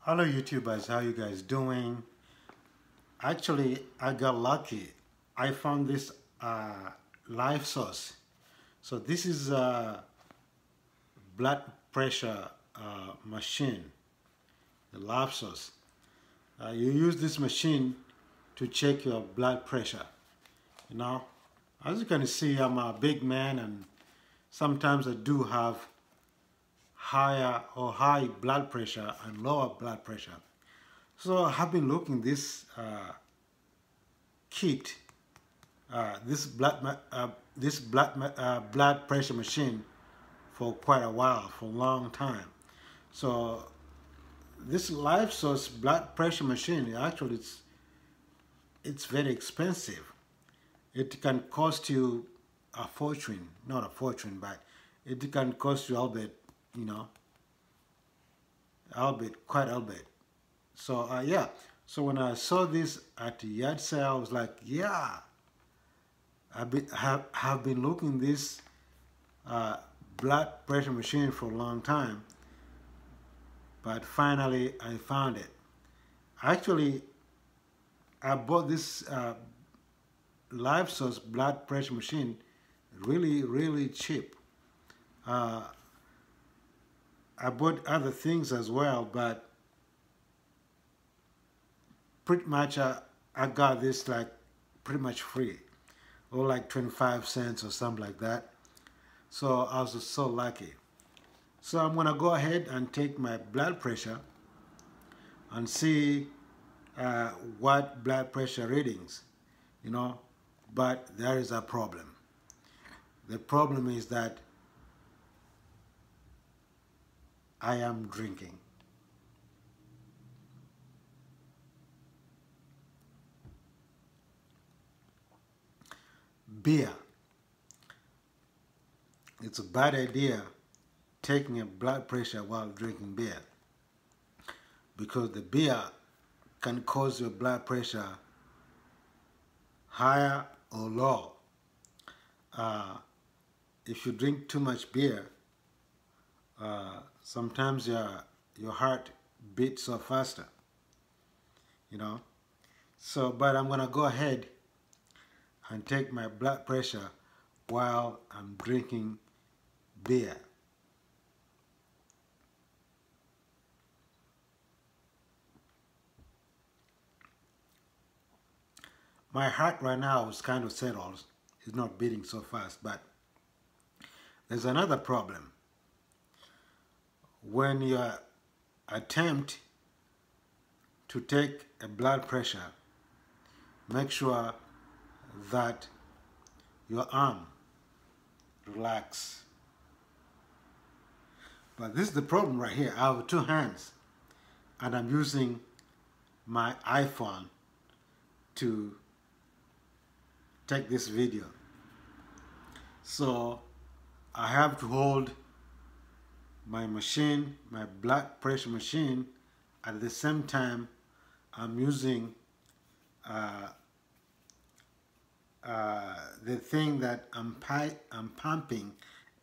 Hello YouTubers, how you guys doing? Actually, I got lucky. I found this live source. So this is a blood pressure machine, the live source. You use this machine to check your blood pressure. You know, as you can see, I'm a big man and sometimes I do have high blood pressure and lower blood pressure. So I have been looking this kit, this blood pressure machine for quite a while, for a long time. So this live source blood pressure machine actually it's very expensive. It can cost you a fortune, not a fortune, but it can cost you you know, quite a bit. So yeah, so when I saw this at the yard sale, I was like, yeah, have been looking this uh, blood pressure machine for a long time, but finally I found it. Actually, I bought this live source blood pressure machine really cheap. Uh, I bought other things as well, but pretty much I got this like pretty much free, or like 25 cents or something like that. So I was so lucky. So I'm gonna go ahead and take my blood pressure and see uh, what blood pressure readings, you know, but there is a problem. The problem is that I am drinking. Beer. It's a bad idea taking a blood pressure while drinking beer, because the beer can cause your blood pressure higher or low. Uh, if you drink too much beer, sometimes your heart beats so faster, you know. So, but I'm gonna go ahead and take my blood pressure while I'm drinking beer. My heart right now is kind of settled. It's not beating so fast, but there's another problem. When you attempt to take a blood pressure, make sure that your arm relax. But this is the problem right here. I have two hands and I'm using my iPhone to take this video. So I have to hold my machine, my blood pressure machine, at the same time I'm using the thing that I'm pumping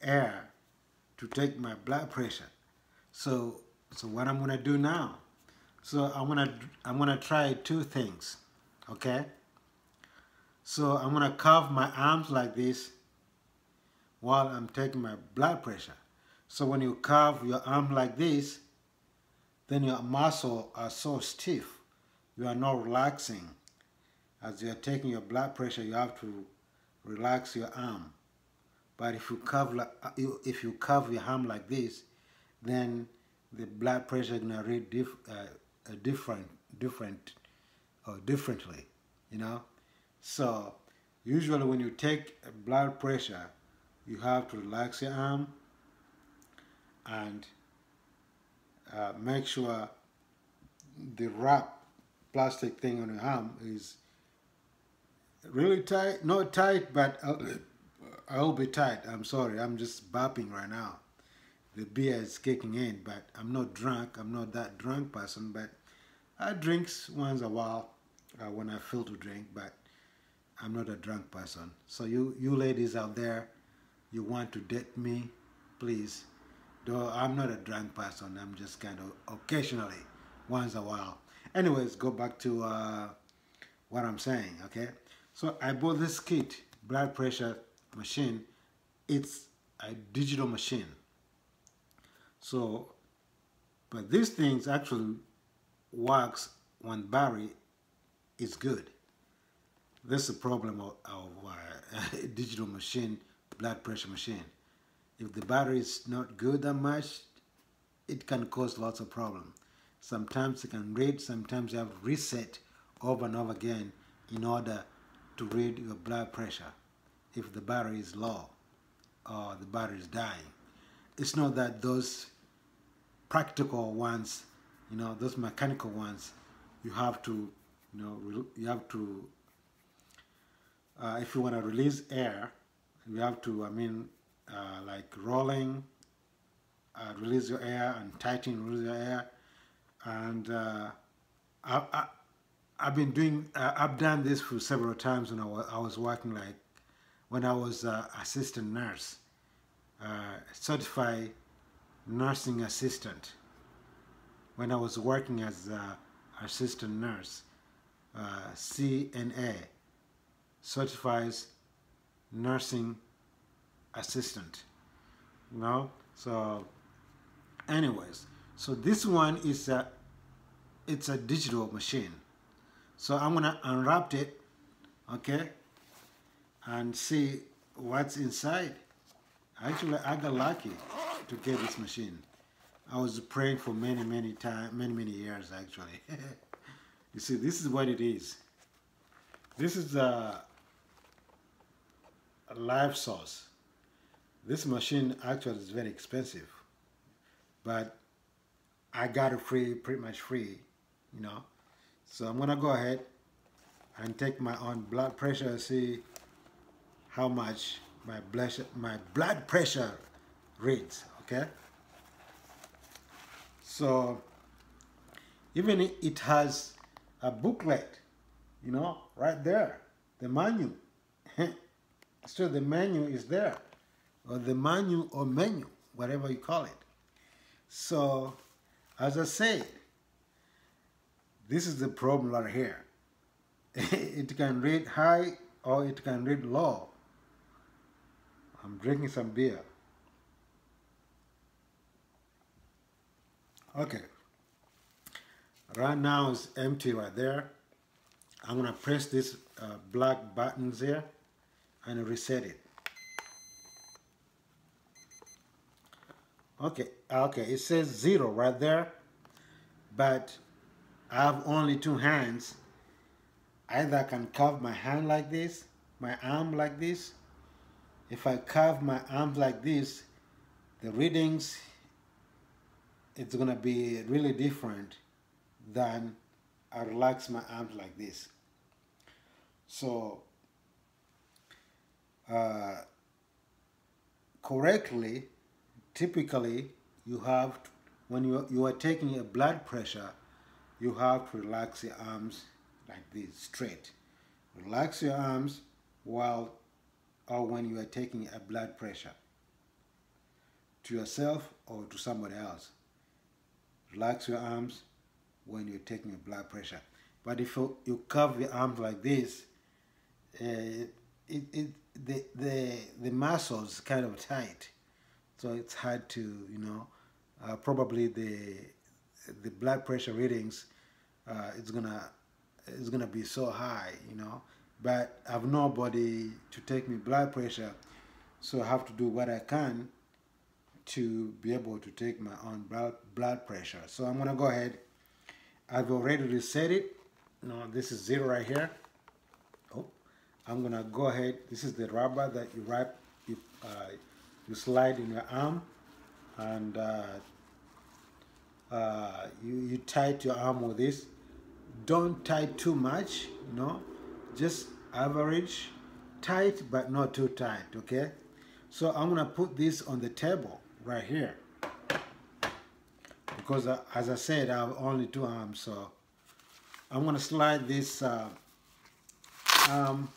air to take my blood pressure. So what I'm gonna do now? So I'm gonna try two things, okay? So I'm gonna curve my arms like this while I'm taking my blood pressure. So when you curve your arm like this, then your muscles are so stiff, you are not relaxing. As you are taking your blood pressure, you have to relax your arm. But if you curve your arm like this, then the blood pressure is gonna read differently, you know. So usually when you take a blood pressure, you have to relax your arm and make sure the wrap plastic thing on your arm is really tight. Not tight, but I'll be tight. I'm sorry, I'm just burping right now. The beer is kicking in, but I'm not drunk. I'm not that drunk person, but I drink once a while when I feel to drink, but I'm not a drunk person. So you ladies out there, you want to date me, please. Though I'm not a drunk person, I'm just kind of occasionally once a while. Anyways, go back to what I'm saying, okay? So I bought this kit, blood pressure machine. It's a digital machine. So, but these things actually works when battery is good. This is the problem of digital machine, blood pressure machine. If the battery is not good that much, it can cause lots of problems. Sometimes it can read, sometimes you have to reset over and over again in order to read your blood pressure if the battery is low or the battery is dying. It's not that those practical ones, those mechanical ones, you have to, if you want to release air, you have to, like rolling, release your air, and tighten, release your air. And I've done this for several times when I was working, like when I was assistant nurse, certified nursing assistant. When I was working as assistant nurse, CNA, certifies nursing assistant. So anyways, so this one is it's a digital machine. So I'm gonna unwrap it, okay, and see what's inside. Actually, I got lucky to get this machine. I was praying for many years actually. You see, this is what it is. This is a live source. This machine actually is very expensive, but I got it free, pretty much free, So I'm gonna go ahead and take my own blood pressure and see how much my blood pressure reads, okay? So even it has a booklet, right there, the menu. So the menu is there, or the menu, whatever you call it. So as I said, this is the problem right here. It can read high or it can read low. I'm drinking some beer. Okay. Right now it's empty right there. I'm gonna press this black buttons here and reset it. Okay, it says 0 right there, but I have only 2 hands. Either I can curve my hand like this, my arm like this. If I curve my arms like this, the readings, it's gonna be really different than I relax my arms like this. So correctly, typically you have to, when you are taking a blood pressure, you have to relax your arms like this, straight. Relax your arms or when you are taking a blood pressure to yourself or to somebody else. Relax your arms when you're taking a blood pressure. But if you curve your arms like this, the muscles kind of tight, so it's hard to, probably the blood pressure readings, it's gonna be so high, But I have nobody to take me blood pressure, so I have to do what I can to be able to take my own blood pressure. So I'm gonna go ahead. I've already reset it. This is 0 right here. Oh, I'm gonna go ahead. This is the rubber that you wrap, you slide in your arm, and you tight your arm with this. Don't tight too much, just average tight, but not too tight, okay? So I'm gonna put this on the table right here, because as I said, I have only 2 arms, so I'm gonna slide this arm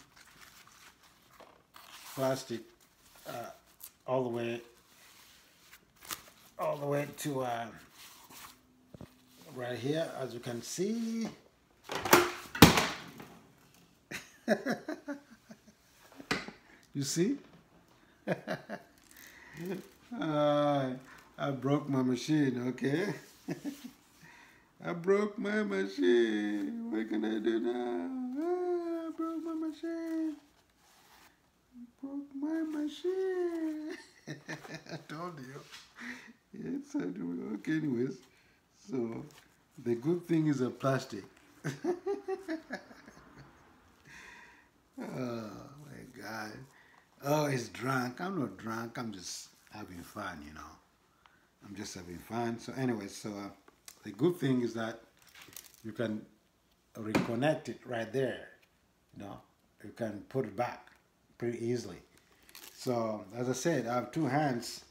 plastic all the way to right here, as you can see. You see? I broke my machine, okay? I broke my machine. What can I do now? I broke my machine. Broke my machine. I told you. Yes, I do. Okay, anyways. So, the good thing is a plastic. Oh my God. Oh, he's drunk. I'm not drunk. I'm just having fun, you know. I'm just having fun. So anyway, the good thing is that you can reconnect it right there. You know, you can put it back pretty easily. So as I said, I have two hands,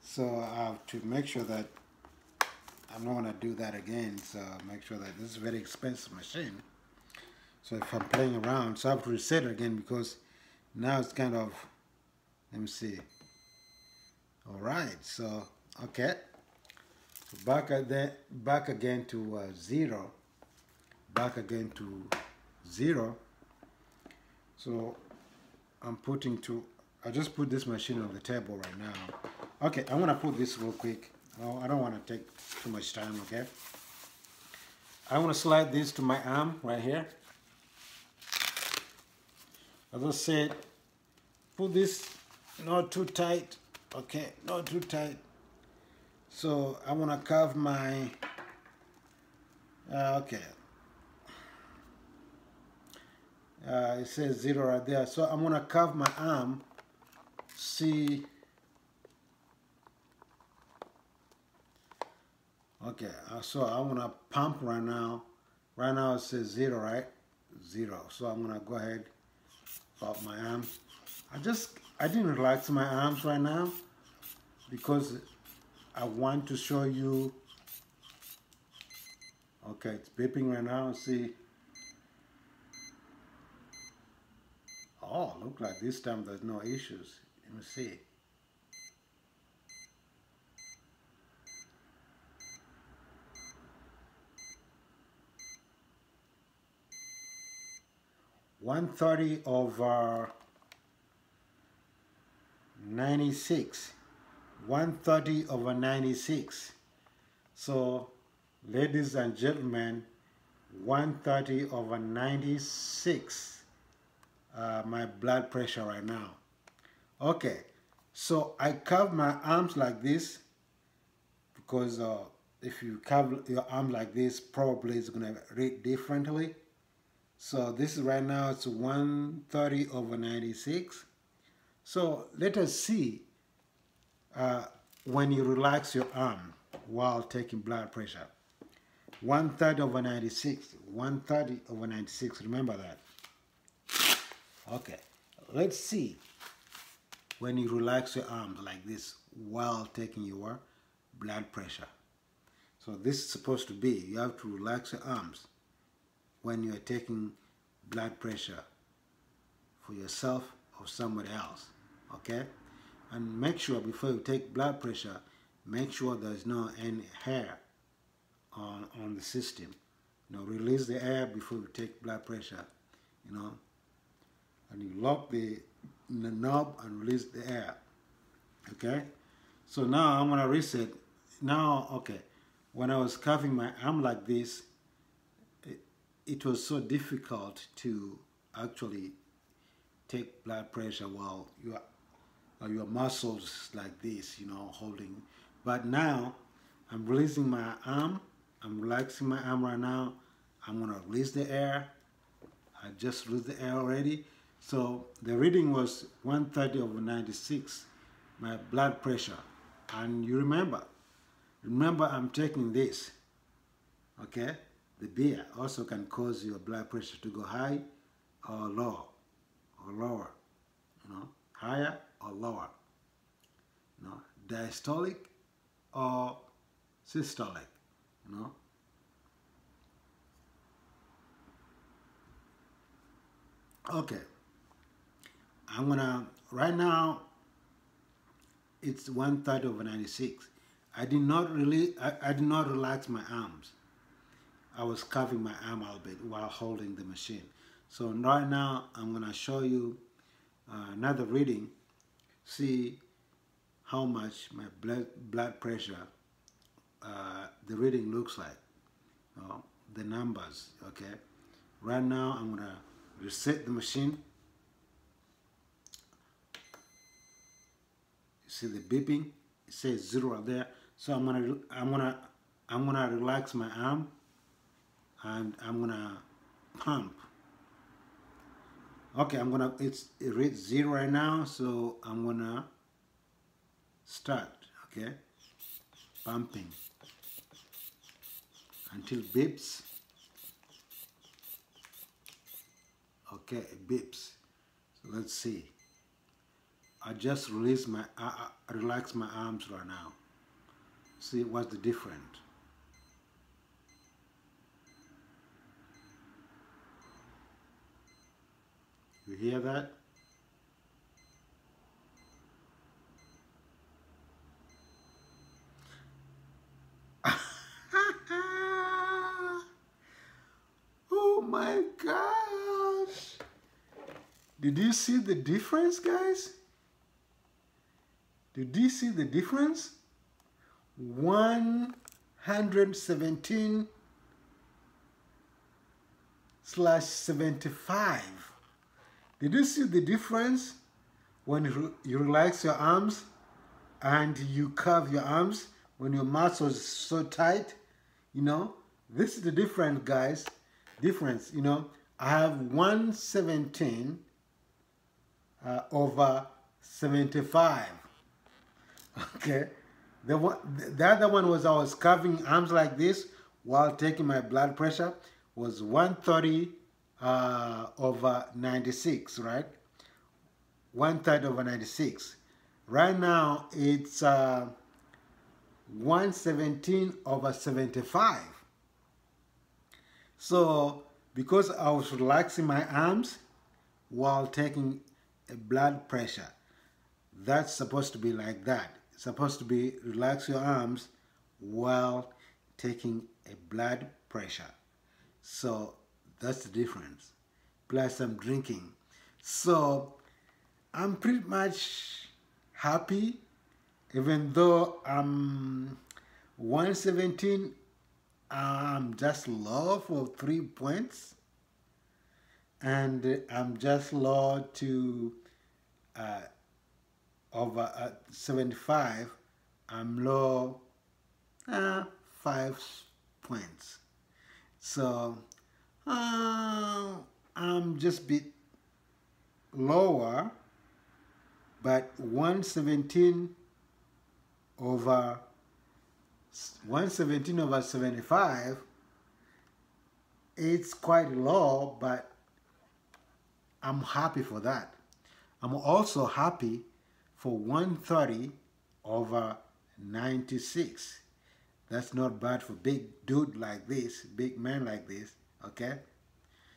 so I have to make sure that I'm not gonna do that again. So make sure that this is a very expensive machine. So if I'm playing around, so I have to reset it again because now it's kind of, let me see. All right, so okay, so back again to 0, back again to 0. So I'm putting I just put this machine on the table right now. Okay, I'm gonna put this real quick. Oh, I don't want to take too much time. Okay, I want to slide this to my arm right here. As I said, put this not too tight. Okay, not too tight. So I want to curve my, okay. It says 0 right there. So I'm going to curve my arm. See. Okay, so I want to pump right now. Right now it says 0, right? 0. So I'm going to go ahead, pump my arm. I didn't relax my arms right now because I want to show you. Okay, it's beeping right now. See. Oh, look like this time there's no issues. Let me see. (130/96). 130/96. So, ladies and gentlemen, 130/96. My blood pressure right now. Okay, so I curve my arms like this because if you curve your arm like this, probably it's gonna read differently. So this is right now, it's 130/96. So let us see when you relax your arm while taking blood pressure. 130/96. 130/96. Remember that. Okay, let's see when you relax your arms like this while taking your blood pressure. So this is supposed to be, you have to relax your arms when you are taking blood pressure for yourself or somebody else, okay? And make sure before you take blood pressure, make sure there's no any hair on the system. You know, release the air before you take blood pressure, you know, and you lock the knob and release the air, okay? So now I'm gonna reset. Now, okay, when I was curving my arm like this, it was so difficult to actually take blood pressure while your muscles like this, you know, holding. But now I'm releasing my arm. I'm relaxing my arm right now. I'm gonna release the air. I just released the air already. So the reading was 130/96, my blood pressure. And you remember I'm taking this, okay? The beer also can cause your blood pressure to go high or low, or lower, you know, higher or lower, you know, diastolic or systolic, you know. Okay, I'm gonna, right now, it's 130/96. I did not relax my arms. I was curving my arm a little bit while holding the machine. So right now I'm going to show you another reading. See how much my blood pressure, the reading looks like, the numbers, okay? Right now I'm going to reset the machine. You see the beeping? It says 0 right there. So I'm gonna relax my arm and I'm gonna pump. Okay, it reads 0 right now, so I'm gonna start, okay? Pumping until it beeps. Okay, it beeps. So let's see. I just relax my arms right now. See what's the difference. You hear that? Oh my gosh! Did you see the difference, guys? Did you see the difference? 117/75. Did you see the difference when you relax your arms and you curve your arms when your muscles are so tight? You know, this is the difference, guys. Difference, you know, I have 117 over 75. Okay, the other one was I was curving arms like this while taking my blood pressure, was 130 over 96, right? 130 over 96. Right now it's 117 over 75. So because I was relaxing my arms while taking a blood pressure, that's supposed to be like that. It's supposed to be relax your arms while taking a blood pressure. So that's the difference. Plus I'm drinking. So I'm pretty much happy, even though I'm 117, I'm just low for 3 points. And I'm just low to over 75, I'm low 5 points. So I'm just a bit lower, but 117 over 75, it's quite low, but I'm happy for that. I'm also happy for 130 over 96. That's not bad for big dude like this, big man like this, okay?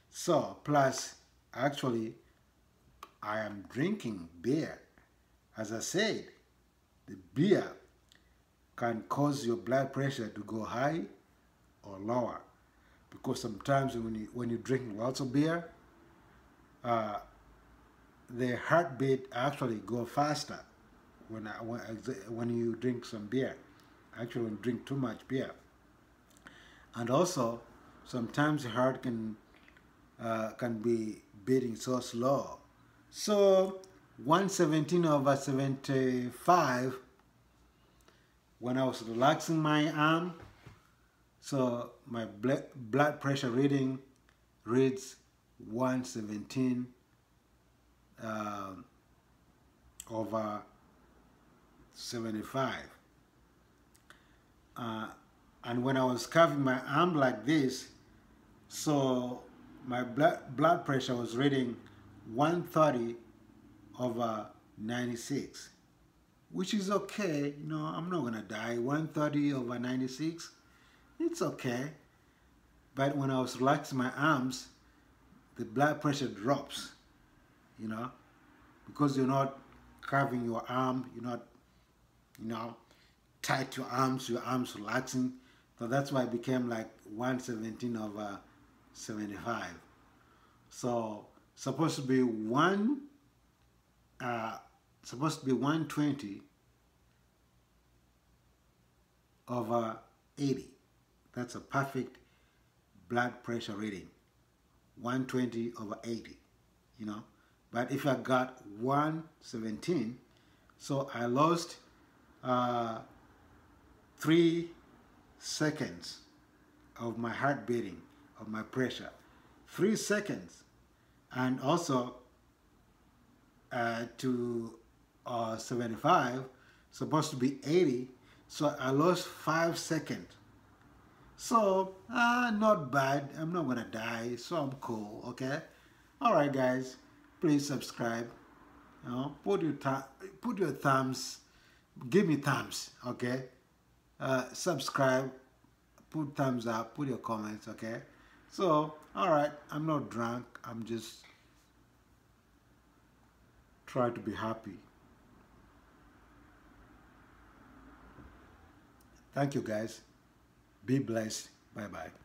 So, plus, actually, I am drinking beer. As I said, the beer can cause your blood pressure to go high or lower. Because sometimes when you drink lots of beer, the heartbeat actually go faster when you drink some beer. Actually, when you drink too much beer. And also, sometimes the heart can be beating so slow. So 117 over 75, when I was relaxing my arm, so my blood pressure reading reads 117 over 75. And when I was curving my arm like this, so my blood pressure was reading 130 over 96, which is okay. You know, I'm not gonna die. 130 over 96, it's okay. But when I was relaxing my arms, the blood pressure drops, you know, because you're not curving your arm, you're not, you know, tight your arms relaxing. So that's why it became like 117 over 75. So supposed to be supposed to be 120 over 80. That's a perfect blood pressure reading. 120 over 80, you know. But if I got 117, so I lost 3 seconds of my heart beating, of my pressure. 3 seconds. And also to 75, supposed to be 80, so I lost 5 seconds. So not bad. I'm not gonna die, so I'm cool. Okay. All right, guys. Please subscribe. You know, put your thumbs. Give me thumbs. Okay. Subscribe. Put thumbs up. Put your comments. Okay. So all right. I'm not drunk. I'm just trying to be happy. Thank you, guys. Be blessed. Bye bye.